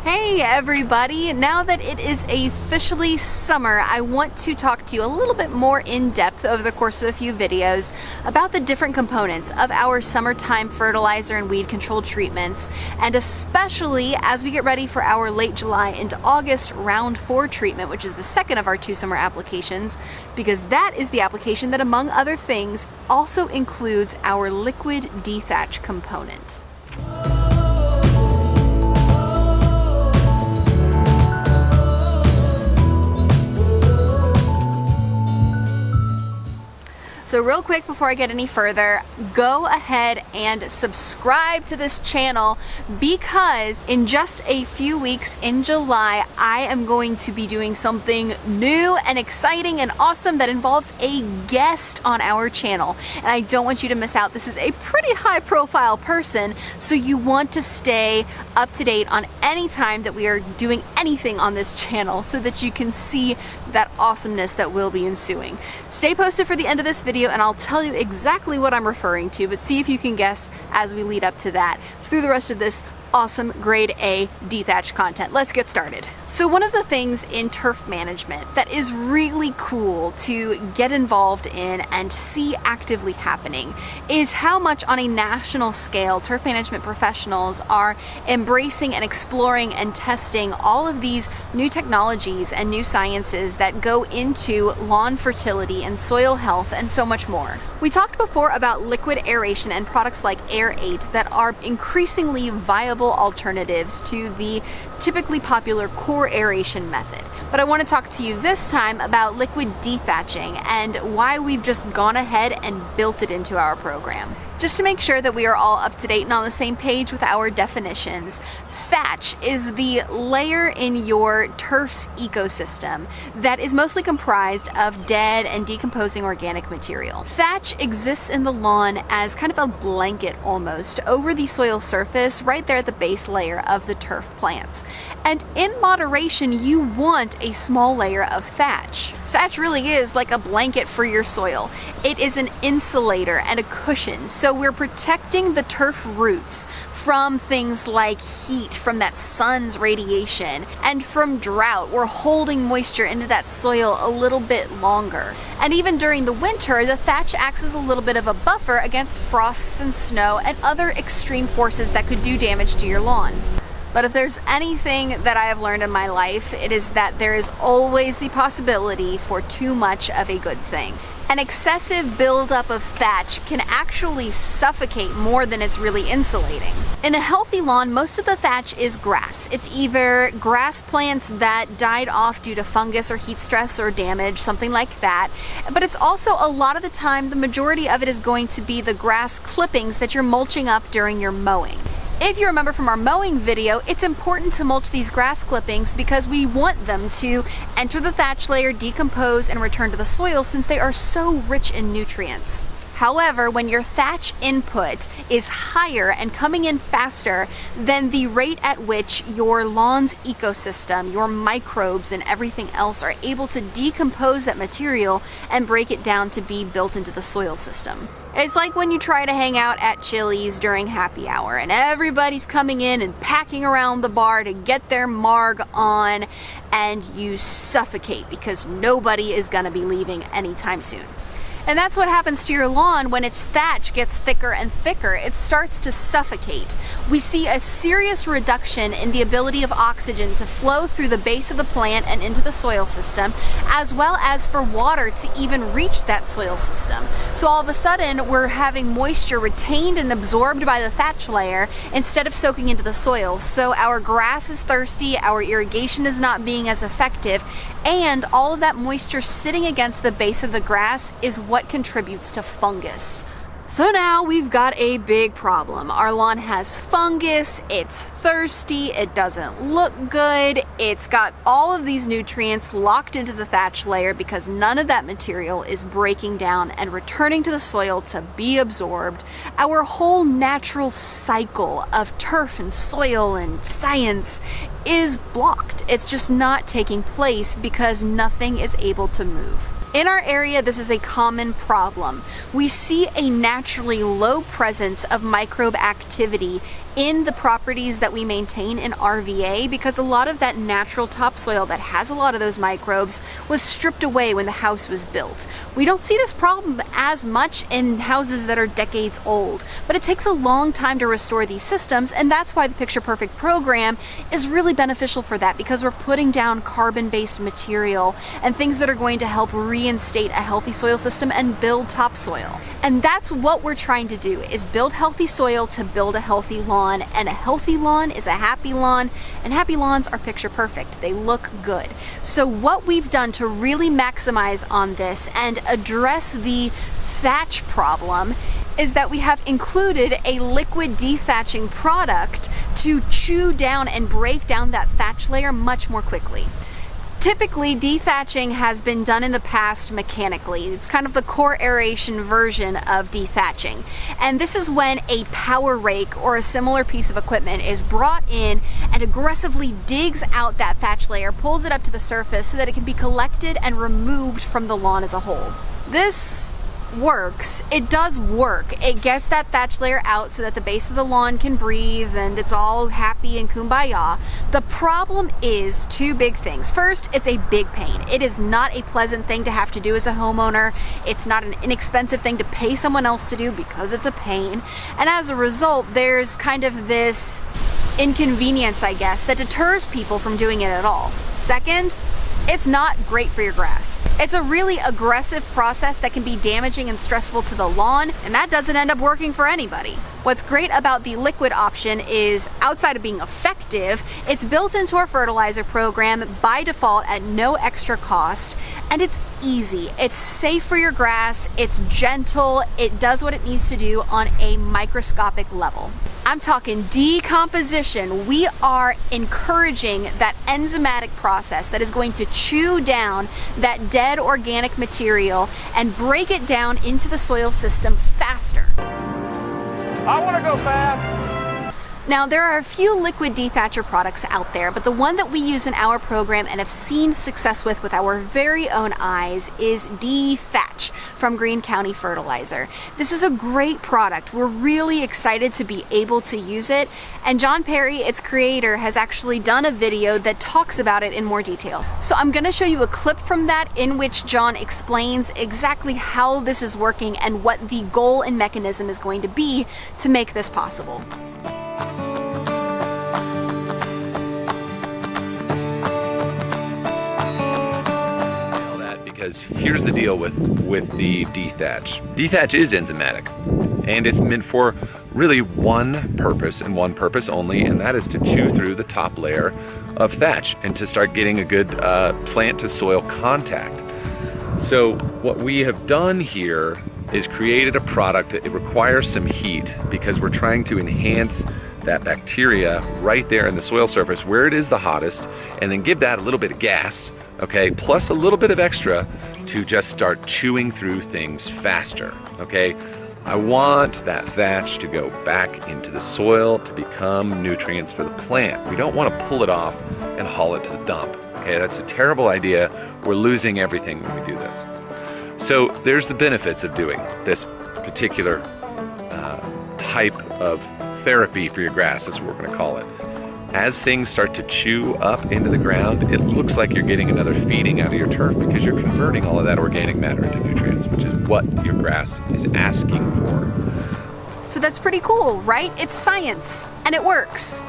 Hey everybody! Now that it is officially summer, I want to talk to you a little bit more in depth over the course of a few videos about the different components of our summertime fertilizer and weed control treatments, and especially as we get ready for our late July into August round 4 treatment, which is the second of our 2 summer applications, because that is the application that, among other things, also includes our liquid D-Thatch component. So real quick before I get any further, go ahead and subscribe to this channel, because in just a few weeks in July, I am going to be doing something new and exciting and awesome that involves a guest on our channel. And I don't want you to miss out. This is a pretty high profile person, so you want to stay up to date on any time that we are doing anything on this channel so that you can see that awesomeness that will be ensuing. Stay posted for the end of this video and I'll tell you exactly what I'm referring to, but see if you can guess as we lead up to that through the rest of this awesome grade A D-Thatch content. Let's get started. So one of the things in turf management that is really cool to get involved in and see actively happening is how much on a national scale turf management professionals are embracing and exploring and testing all of these new technologies and new sciences that go into lawn fertility and soil health and so much more. We talked before about liquid aeration and products like Air8 that are increasingly viable alternatives to the typically popular core aeration method. But I want to talk to you this time about liquid dethatching and why we've just gone ahead and built it into our program. Just to make sure that we are all up to date and on the same page with our definitions, thatch is the layer in your turf's ecosystem that is mostly comprised of dead and decomposing organic material. Thatch exists in the lawn as kind of a blanket almost over the soil surface right there at the base layer of the turf plants. And in moderation, you want a small layer of thatch. Thatch really is like a blanket for your soil. It is an insulator and a cushion, so we're protecting the turf roots from things like heat, from that sun's radiation, and from drought. We're holding moisture into that soil a little bit longer. And even during the winter, the thatch acts as a little bit of a buffer against frosts and snow and other extreme forces that could do damage to your lawn. But if there's anything that I have learned in my life, it is that there is always the possibility for too much of a good thing. An excessive buildup of thatch can actually suffocate more than it's really insulating. In a healthy lawn, most of the thatch is grass. It's either grass plants that died off due to fungus or heat stress or damage, something like that. But it's also, a lot of the time, the majority of it is going to be the grass clippings that you're mulching up during your mowing. If you remember from our mowing video, it's important to mulch these grass clippings because we want them to enter the thatch layer, decompose, and return to the soil since they are so rich in nutrients. However, when your thatch input is higher and coming in faster than the rate at which your lawn's ecosystem, your microbes, and everything else are able to decompose that material and break it down to be built into the soil system. It's like when you try to hang out at Chili's during happy hour and everybody's coming in and packing around the bar to get their marg on, and you suffocate because nobody is going to be leaving anytime soon. And that's what happens to your lawn when its thatch gets thicker and thicker. It starts to suffocate. We see a serious reduction in the ability of oxygen to flow through the base of the plant and into the soil system, as well as for water to even reach that soil system. So all of a sudden, we're having moisture retained and absorbed by the thatch layer instead of soaking into the soil. So our grass is thirsty, our irrigation is not being as effective, and all of that moisture sitting against the base of the grass is what contributes to fungus. So now we've got a big problem. Our lawn has fungus, it's thirsty, it doesn't look good, it's got all of these nutrients locked into the thatch layer because none of that material is breaking down and returning to the soil to be absorbed. Our whole natural cycle of turf and soil and science is blocked. It's just not taking place because nothing is able to move. In our area, this is a common problem. We see a naturally low presence of microbe activity in the properties that we maintain in RVA, because a lot of that natural topsoil that has a lot of those microbes was stripped away when the house was built. We don't see this problem as much in houses that are decades old, but it takes a long time to restore these systems, and that's why the Picture Perfect program is really beneficial for that, because we're putting down carbon-based material and things that are going to help reinstate a healthy soil system and build topsoil. And that's what we're trying to do, is build healthy soil to build a healthy lawn, and a healthy lawn is a happy lawn, and happy lawns are picture perfect. They look good. So what we've done to really maximize on this and address the thatch problem is that we have included a liquid dethatching product to chew down and break down that thatch layer much more quickly. Typically, dethatching has been done in the past mechanically. It's kind of the core aeration version of dethatching. And this is when a power rake or a similar piece of equipment is brought in and aggressively digs out that thatch layer, pulls it up to the surface so that it can be collected and removed from the lawn as a whole. This works. It does work. It gets that thatch layer out so that the base of the lawn can breathe and it's all happy and kumbaya. The problem is two big things. First, it's a big pain. It is not a pleasant thing to have to do as a homeowner. It's not an inexpensive thing to pay someone else to do because it's a pain. And as a result, there's kind of this inconvenience, I guess, that deters people from doing it at all. Second, it's not great for your grass. It's a really aggressive process that can be damaging and stressful to the lawn, and that doesn't end up working for anybody. What's great about the liquid option is, outside of being effective, it's built into our fertilizer program by default at no extra cost, and it's easy. It's safe for your grass, it's gentle, it does what it needs to do on a microscopic level. I'm talking decomposition. We are encouraging that enzymatic process that is going to chew down that dead organic material and break it down into the soil system faster. I want to go fast. Now, there are a few liquid dethatcher products out there, but the one that we use in our program and have seen success with our very own eyes is D-Thatch from Greene County Fertilizer. This is a great product. We're really excited to be able to use it, and John Perry, its creator, has actually done a video that talks about it in more detail. So I'm going to show you a clip from that in which John explains exactly how this is working and what the goal and mechanism is going to be to make this possible. Because here's the deal with the D-Thatch. D-Thatch is enzymatic, and it's meant for really one purpose and one purpose only, and that is to chew through the top layer of thatch and to start getting a good plant to soil contact. So what we have done here is created a product that it requires some heat because we're trying to enhance that bacteria right there in the soil surface where it is the hottest, and then give that a little bit of gas, okay, plus a little bit of extra to just start chewing through things faster, okay? I want that thatch to go back into the soil to become nutrients for the plant. We don't want to pull it off and haul it to the dump, okay? That's a terrible idea. We're losing everything when we do this. So there's the benefits of doing this particular type of therapy for your grass, is what we're going to call it. As things start to chew up into the ground, it looks like you're getting another feeding out of your turf because you're converting all of that organic matter into nutrients, which is what your grass is asking for. So that's pretty cool, right? It's science, and it works.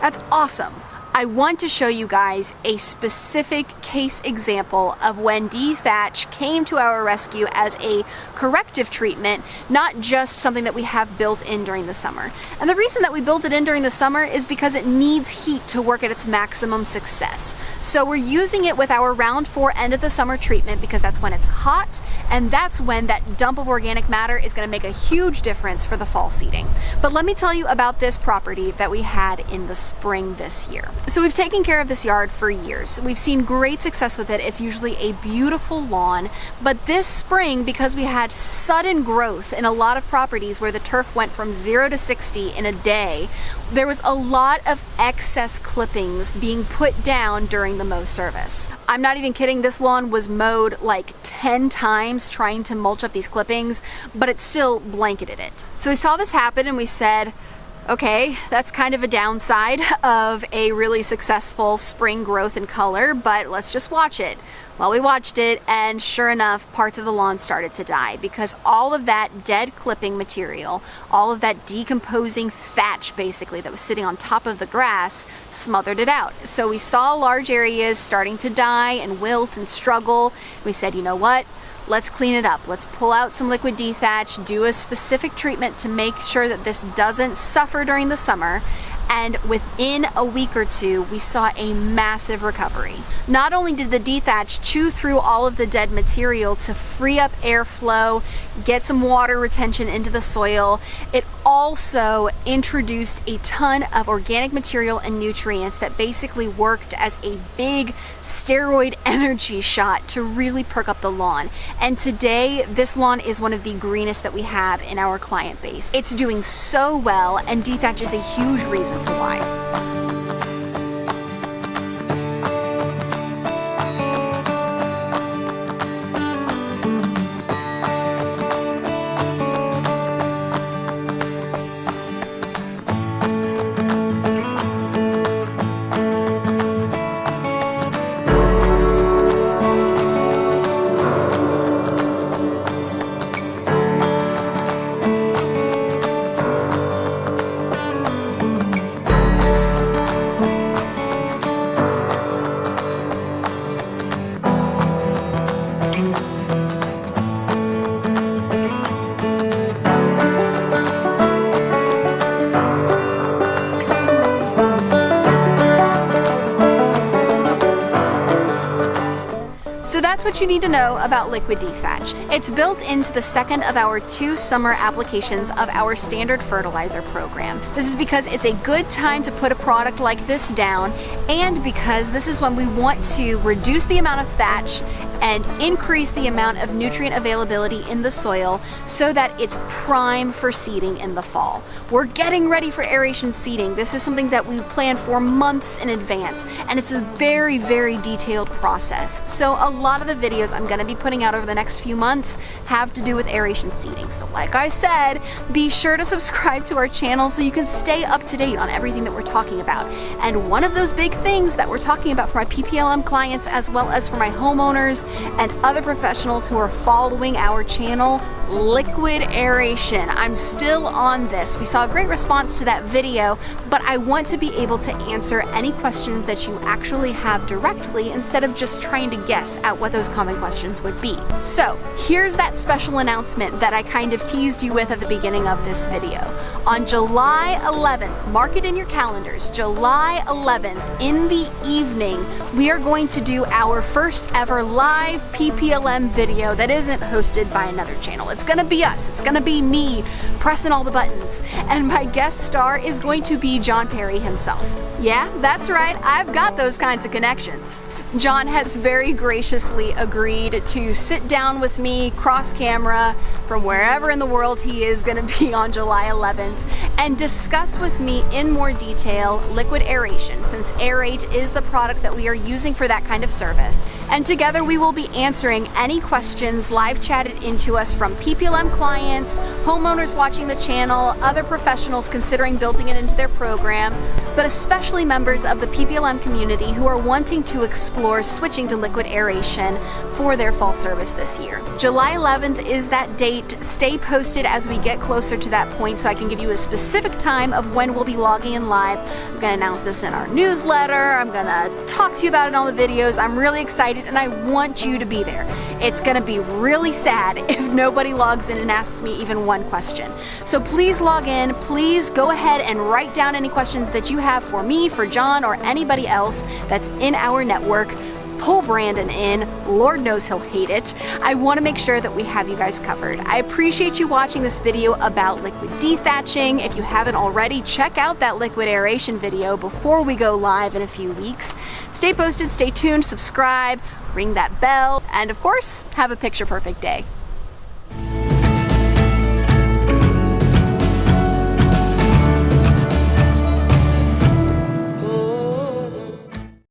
That's awesome. I want to show you guys a specific case example of when D-Thatch came to our rescue as a corrective treatment, not just something that we have built in during the summer. And the reason that we built it in during the summer is because it needs heat to work at its maximum success. So we're using it with our round 4 end of the summer treatment because that's when it's hot, and that's when that dump of organic matter is going to make a huge difference for the fall seeding. But let me tell you about this property that we had in the spring this year. So we've taken care of this yard for years. We've seen great success with it. It's usually a beautiful lawn, but this spring, because we had sudden growth in a lot of properties where the turf went from 0 to 60 in a day, there was a lot of excess clippings being put down during the mow service. I'm not even kidding, this lawn was mowed like 10 times trying to mulch up these clippings, but it still blanketed it. So we saw this happen and we said, Okay, that's kind of a downside of a really successful spring growth and color, but let's just watch it. Well, we watched it, and sure enough, parts of the lawn started to die because all of that dead clipping material, all of that decomposing thatch basically that was sitting on top of the grass smothered it out. So we saw large areas starting to die and wilt and struggle. We said, you know what? Let's clean it up. Let's pull out some liquid D-Thatch, do a specific treatment to make sure that this doesn't suffer during the summer. And within a week or two, we saw a massive recovery. Not only did the D-Thatch chew through all of the dead material to free up airflow, get some water retention into the soil, it also introduced a ton of organic material and nutrients that basically worked as a big steroid energy shot to really perk up the lawn. And today, this lawn is one of the greenest that we have in our client base. It's doing so well, and D-Thatch is a huge reason for why. So that's what you need to know about liquid D-Thatch. It's built into the second of our 2 summer applications of our standard fertilizer program. This is because it's a good time to put a product like this down, and because this is when we want to reduce the amount of thatch and increase the amount of nutrient availability in the soil so that it's prime for seeding in the fall. We're getting ready for aeration seeding. This is something that we plan for months in advance, and it's a very, very detailed process. So a lot of the videos I'm gonna be putting out over the next few months have to do with aeration seeding. So like I said, be sure to subscribe to our channel so you can stay up to date on everything that we're talking about. And one of those big things that we're talking about for my PPLM clients as well as for my homeowners and other professionals who are following our channel, liquid aeration. I'm still on this. We saw a great response to that video, but I want to be able to answer any questions that you actually have directly instead of just trying to guess at what those common questions would be. So here's that special announcement that I kind of teased you with at the beginning of this video. On July 11th, mark it in your calendars, July 11th in the evening, we are going to do our first ever live PPLM video that isn't hosted by another channel. It's gonna be us. It's gonna be me pressing all the buttons. And my guest star is going to be John Perry himself. Yeah, that's right. I've got those kinds of connections. John has very graciously agreed to sit down with me cross camera from wherever in the world he is going to be on July 11th and discuss with me in more detail liquid aeration, since Aerate is the product that we are using for that kind of service. And together we will be answering any questions live chatted into us from PPLM clients, homeowners watching the channel, other professionals considering building it into their program, but especially members of the PPLM community who are wanting to explore switching to liquid aeration for their fall service this year. July 11th is that date. Stay posted as we get closer to that point so I can give you a specific time of when we'll be logging in live. I'm going to announce this in our newsletter. I'm going to talk to you about it in all the videos. I'm really excited and I want you to be there. It's going to be really sad if nobody logs in and asks me even one question. So please log in. Please go ahead and write down any questions that you have for me, for John, or anybody else that's in our network. Pull Brandon in. Lord knows he'll hate it. I want to make sure that we have you guys covered. I appreciate you watching this video about liquid dethatching. If you haven't already, check out that liquid aeration video before we go live in a few weeks. Stay posted, stay tuned, subscribe, ring that bell, and of course, have a picture perfect day.